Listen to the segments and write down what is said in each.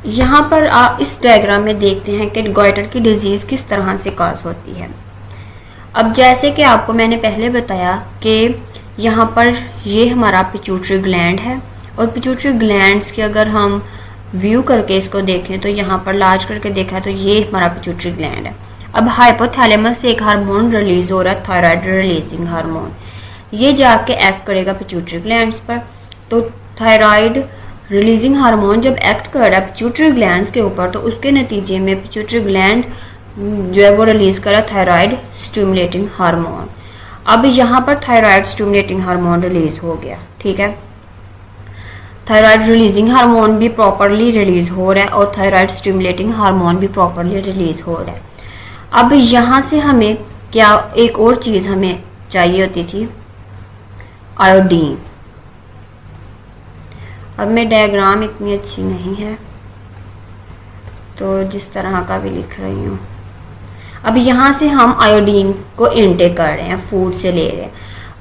यहाँ पर आप इस डायग्राम में देखते हैं कि गॉइटर की डिजीज किस तरह से कॉज होती है। अब जैसे कि आपको मैंने पहले बताया कि यहाँ पर ये हमारा पिट्यूटरी ग्लैंड है, और पिट्यूटरी ग्लैंड्स के अगर हम व्यू करके इसको देखें तो यहाँ पर लार्ज करके देखा तो ये हमारा पिट्यूटरी ग्लैंड है। अब हाइपोथैलेमस से एक हार्मोन रिलीज हो रहा है, थायराइड रिलीजिंग हार्मोन, ये जाके एक्ट करेगा पिट्यूटरी ग्लैंड्स पर। तो थायराइड रिलीजिंग हार्मोन जब एक्ट कर रहा है पिट्यूटरी ग्लैंड्स के ऊपर, तो उसके नतीजे में पिट्यूटरी ग्लैंड जो है वो रिलीज कर रहा है थायराइड स्टिमुलेटिंग हार्मोन। अब यहाँ पर थायराइड स्टिमुलेटिंग हार्मोन रिलीज हो गया, ठीक है। थायराइड रिलीजिंग हार्मोन भी प्रॉपरली रिलीज हो रहा है और थायराइड स्टिमुलेटिंग हार्मोन भी प्रॉपरली रिलीज हो रहा है। अब यहाँ से हमें क्या एक और चीज हमें चाहिए होती थी, आयोडीन। अब मैं डायग्राम इतनी अच्छी नहीं है तो जिस तरह का भी लिख रही हूँ। अब यहाँ से हम आयोडीन को इनटेक कर रहे हैं, फूड से ले रहे हैं।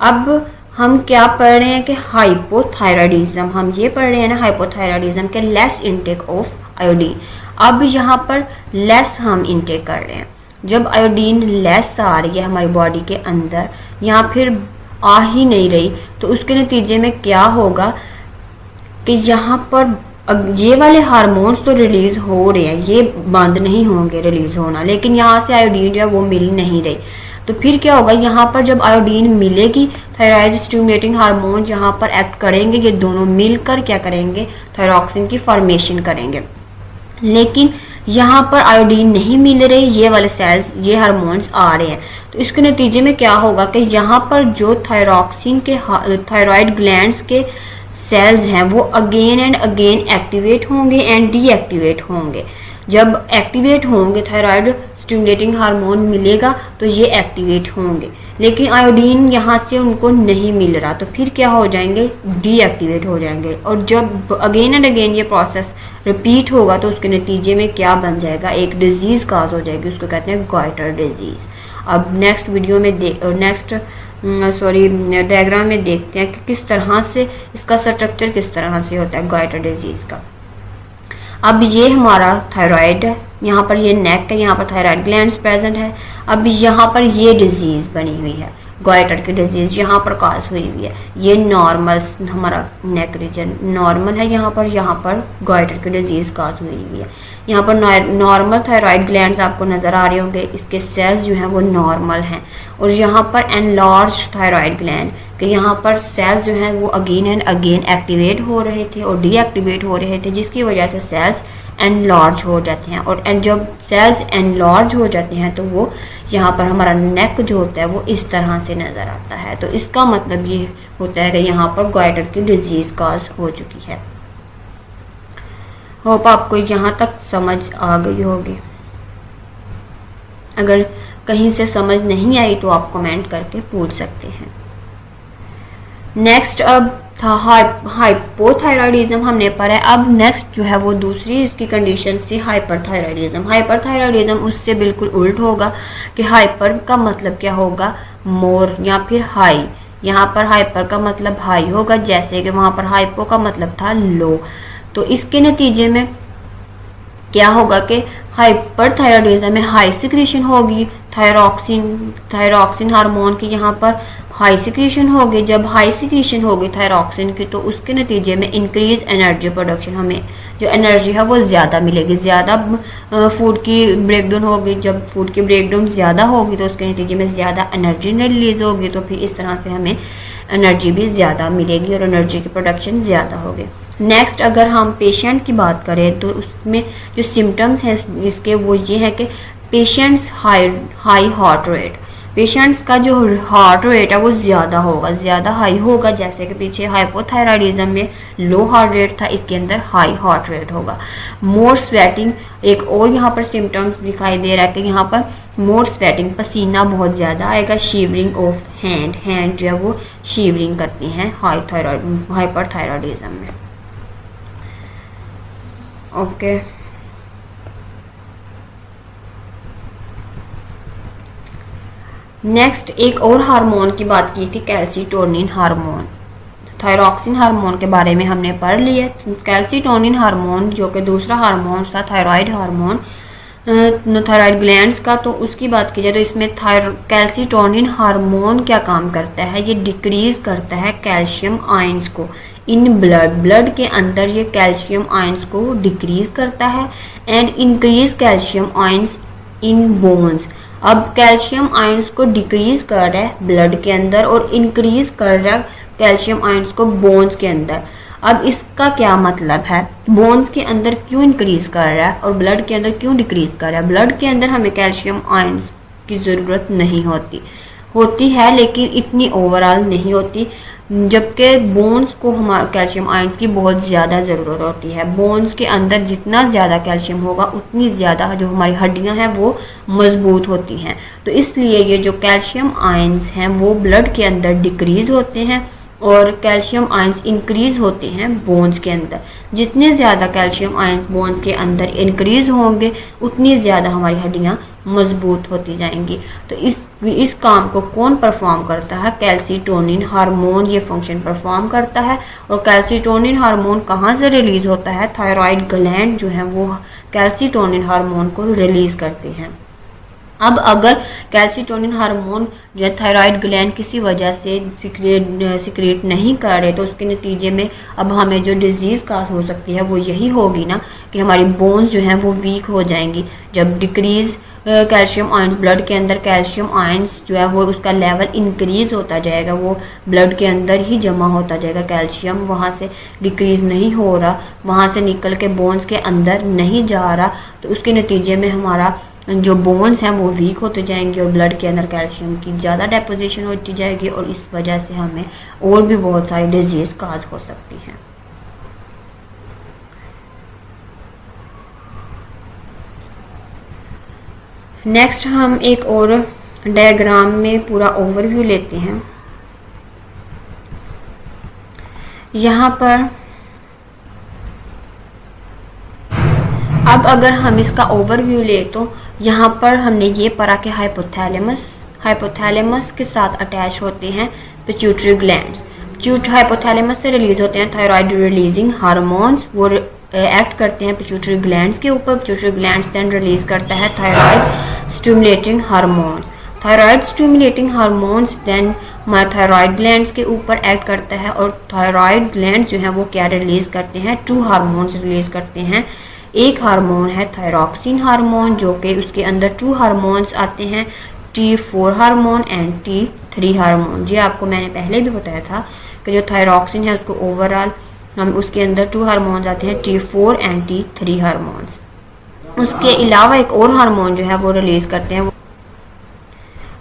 अब हम क्या पढ़ रहे हैं कि हाइपोथायराइडिज्म, हम ये पढ़ रहे हैं ना हाइपोथायराइडिज्म के लेस इनटेक ऑफ आयोडीन। अब यहाँ पर लेस हम इनटेक कर रहे हैं। जब आयोडीन लेस आ रही है हमारी बॉडी के अंदर या फिर आ ही नहीं रही, तो उसके नतीजे में क्या होगा कि यहाँ पर ये वाले हार्मोन्स तो रिलीज हो रहे हैं, ये बंद नहीं होंगे रिलीज होना, लेकिन यहाँ से आयोडीन जो है वो मिल नहीं रही। तो फिर क्या होगा, यहाँ पर जब आयोडीन मिलेगी थायराइड स्टिमुलेटिंग हार्मोन यहाँ पर एक्ट करेंगे, ये दोनों मिलकर क्या करेंगे, थायरॉक्सिन की फॉर्मेशन करेंगे। लेकिन यहाँ पर आयोडीन नहीं मिल रही, ये वाले सेल्स, ये हार्मोन्स आ रहे हैं, तो इसके नतीजे में क्या होगा कि यहाँ पर जो थायरॉक्सिन के थायराइड ग्लैंड्स के सेल्स हैं वो अगेन एंड अगेन एक्टिवेट होंगे एंड डीएक्टिवेट होंगे। जब एक्टिवेट होंगे थायराइड स्टिमुलेटिंग हार्मोन मिलेगा तो ये एक्टिवेट होंगे, लेकिन आयोडीन यहाँ से उनको नहीं मिल रहा, तो फिर क्या हो जाएंगे, डीएक्टिवेट हो जाएंगे। और जब अगेन एंड अगेन ये प्रोसेस रिपीट होगा तो उसके नतीजे में क्या बन जाएगा, एक डिजीज काज हो जाएगी, उसको कहते हैं गॉइटर डिजीज। अब नेक्स्ट वीडियो में डायग्राम में देखते हैं कि किस तरह से इसका स्ट्रक्चर किस तरह से होता है गॉइटर डिजीज का। अब ये हमारा थायराइड है, यहाँ पर ये नेक है, यहाँ पर थायराइड ग्लैंड्स प्रेजेंट है। अब यहाँ पर ये डिजीज बनी हुई है, गॉइटर की डिजीज यहाँ पर काज हुई हुई है। ये नॉर्मल हमारा नेक रीजन नॉर्मल है, यहाँ पर गॉइटर की डिजीज काज हुई हुई है। यहाँ पर नॉर्मल थायराइड ग्लैंड्स आपको नजर आ रहे होंगे, इसके सेल्स जो हैं वो नॉर्मल हैं। और यहाँ पर एनलार्ज थायराइड ग्लैंड कि यहाँ पर सेल्स जो हैं वो अगेन एंड अगेन एक्टिवेट हो रहे थे और डीएक्टिवेट हो रहे थे, जिसकी वजह से सेल्स एनलार्ज हो जाते हैं। और जब सेल्स एनलार्ज हो जाते हैं तो वो यहाँ पर हमारा नेक जो होता है वो इस तरह से नजर आता है। तो इसका मतलब ये होता है कि यहाँ पर गॉइटर की डिजीज कॉज हो चुकी है। होप आपको यहाँ तक समझ आ गई होगी। अगर कहीं से समझ नहीं आई तो आप कमेंट करके पूछ सकते हैं। नेक्स्ट अब था हाइपोथायराइडिज्म हमने पढ़ा है। अब नेक्स्ट जो है वो दूसरी इसकी कंडीशन थी हाइपरथायराइडिज्म। हाइपरथायराइडिज्म उससे बिल्कुल उल्ट होगा कि हाइपर का मतलब क्या होगा, मोर या फिर हाई। यहाँ पर हाइपर का मतलब हाई होगा, जैसे कि वहां पर हाइपो का मतलब था लो। तो इसके नतीजे में क्या होगा कि हाइपरथायराइडिज्म में हाई सिक्रीशन होगी थायरॉक्सिन हार्मोन की, यहाँ पर हाई सिक्रीशन होगी। जब हाई सिक्रीशन होगी थायरॉक्सिन की तो उसके नतीजे में इंक्रीज एनर्जी प्रोडक्शन, हमें जो एनर्जी है वो ज्यादा मिलेगी, ज्यादा फूड की ब्रेकडाउन होगी। जब फूड की ब्रेकडाउन ज्यादा होगी तो उसके नतीजे में ज्यादा एनर्जी रिलीज होगी, तो फिर इस तरह से हमें एनर्जी भी ज्यादा मिलेगी और एनर्जी की प्रोडक्शन ज्यादा होगी। नेक्स्ट अगर हम पेशेंट की बात करें तो उसमें जो सिम्टम्स हैं इसके वो ये है कि patients high heart rate, patients का जो हार्ट रेट है वो ज्यादा होगा, ज्यादा हाई होगा। जैसे कि पीछे हाइपोथायराइडिज्म में लो हार्ट रेट था, इसके अंदर हाई हार्ट रेट होगा। मोर स्वेटिंग एक और यहाँ पर सिम्टम्स दिखाई दे रहा है कि यहाँ पर मोर स्वेटिंग, पसीना बहुत ज्यादा आएगा। शिवरिंग ऑफ हैंड जो है वो शिवरिंग करती हैं हाइपरथायराइडिज्म में। ओके नेक्स्ट एक और हार्मोन की बात की थी, कैल्सिटोनिन हार्मोन। थायरॉक्सिन हार्मोन के बारे में हमने पढ़ लिया। कैल्सीटोनिन हार्मोन जो कि दूसरा हार्मोन था थायराइड हार्मोन, थायराइड ग्लैंड्स का, तो उसकी बात की जाए तो इसमें कैल्सीटोनिन हार्मोन क्या काम करता है, ये डिक्रीज करता है कैल्शियम आयंस को इन ब्लड के अंदर, ये कैल्शियम आयंस को डिक्रीज करता है and increase calcium ions in bones. अब कैल्शियम आयंस को डिक्रीज कर रहा है ब्लड के अंदर और इंक्रीज कर रहा है कैल्शियम आयंस को बोन्स के अंदर। अब इसका क्या मतलब है, बोन्स के अंदर क्यों इंक्रीज कर रहा है और ब्लड के अंदर क्यों डिक्रीज कर रहा है। ब्लड के अंदर हमें कैल्शियम आयंस की जरूरत नहीं होती है लेकिन इतनी ओवरऑल नहीं होती, जबकि बोन्स को हमारे कैल्शियम आयंस की बहुत ज़्यादा ज़रूरत होती है। बोन्स के अंदर जितना ज़्यादा कैल्शियम होगा उतनी ज़्यादा जो हमारी हड्डियां हैं वो मजबूत होती हैं। तो इसलिए ये जो कैल्शियम आयंस हैं वो ब्लड के अंदर डिक्रीज होते हैं और कैल्शियम आयंस इंक्रीज होते हैं बोन्स के अंदर। जितने ज़्यादा कैल्शियम आयंस बोन्स के अंदर इंक्रीज होंगे उतनी ज़्यादा हमारी हड्डियां मजबूत होती जाएंगी। तो इस काम को कौन परफॉर्म करता है, कैल्सीटोनिन हार्मोन ये फंक्शन परफॉर्म करता है। और कैल्सीटोनिन हार्मोन कहाँ से रिलीज होता है, थायराइड ग्लैंड जो है वो कैल्सीटोनिन हार्मोन को रिलीज करते हैं। अब अगर कैल्सीटोनिन हार्मोन जो है थायराइड ग्लैंड किसी वजह से सिक्रेट नहीं कर रहे तो उसके नतीजे में अब हमें जो डिजीज काज हो सकती है वो यही होगी ना कि हमारी बोन्स जो हैं वो वीक हो जाएंगी। जब डिक्रीज कैल्शियम आयंस ब्लड के अंदर कैल्शियम आयंस जो है वो उसका लेवल इंक्रीज होता जाएगा, वो ब्लड के अंदर ही जमा होता जाएगा, कैल्शियम वहाँ से डिक्रीज नहीं हो रहा, वहाँ से निकल के बोन्स के अंदर नहीं जा रहा। तो उसके नतीजे में हमारा जो बोन्स हैं वो वीक होते जाएंगे और ब्लड के अंदर कैल्शियम की ज़्यादा डेपोजिशन होती जाएगी और इस वजह से हमें और भी बहुत सारी डिजीज काज हो सकती हैं। नेक्स्ट हम एक और डायग्राम में पूरा ओवरव्यू लेते हैं। यहाँ पर अब अगर हम इसका ओवरव्यू ले तो यहाँ पर हमने ये पढ़ा कि हाइपोथैलेमस के साथ अटैच होते हैं पिट्यूटरी ग्लैंड्स। हाइपोथैलेमस से रिलीज होते हैं थायराइड रिलीजिंग हार्मोन्स, वो एक्ट करते हैं पिट्यूटरी ग्लैंड्स के ऊपर। पिट्यूटरी ग्लैंड्स देन रिलीज करता है thyroid stimulating hormones. Thyroid stimulating hormones then thyroid glands के ऊपर एक्ट करता है और थायराइड ग्लैंड्स जो है वो क्या रिलीज करते हैं, 2 हार्मोन्स रिलीज करते हैं। एक हार्मोन है थायरॉक्सिन हार्मोन जो कि उसके अंदर 2 हार्मोन्स आते हैं, T4 hormone and T3 hormone. जी आपको मैंने पहले भी बताया था कि जो थायरॉक्सिन है उसको ओवरऑल हम उसके अंदर 2 हार्मोन्स आते हैं, T4 एंड T3 हार्मोन्स। उसके अलावा एक और हार्मोन जो है वो रिलीज करते हैं।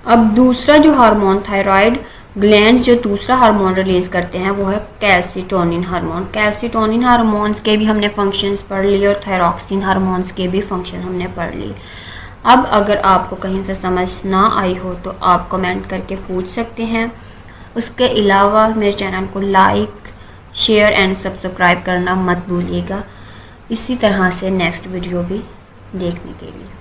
अब दूसरा जो हार्मोन थायराइड ग्लैंड्स जो दूसरा हार्मोन रिलीज करते हैं वो है कैल्सीटोनिन हार्मोन। कैल्सीटोनिन हार्मोन्स के भी हमने फंक्शंस पढ़ लिए और थायरॉक्सिन हार्मोन्स के भी फंक्शन हमने पढ़ लिए। अब अगर आपको कहीं से समझ ना आई हो तो आप कमेंट करके पूछ सकते हैं। उसके अलावा मेरे चैनल को लाइक, शेयर एंड सब्सक्राइब करना मत भूलिएगा, इसी तरह से नेक्स्ट वीडियो भी देखने के लिए।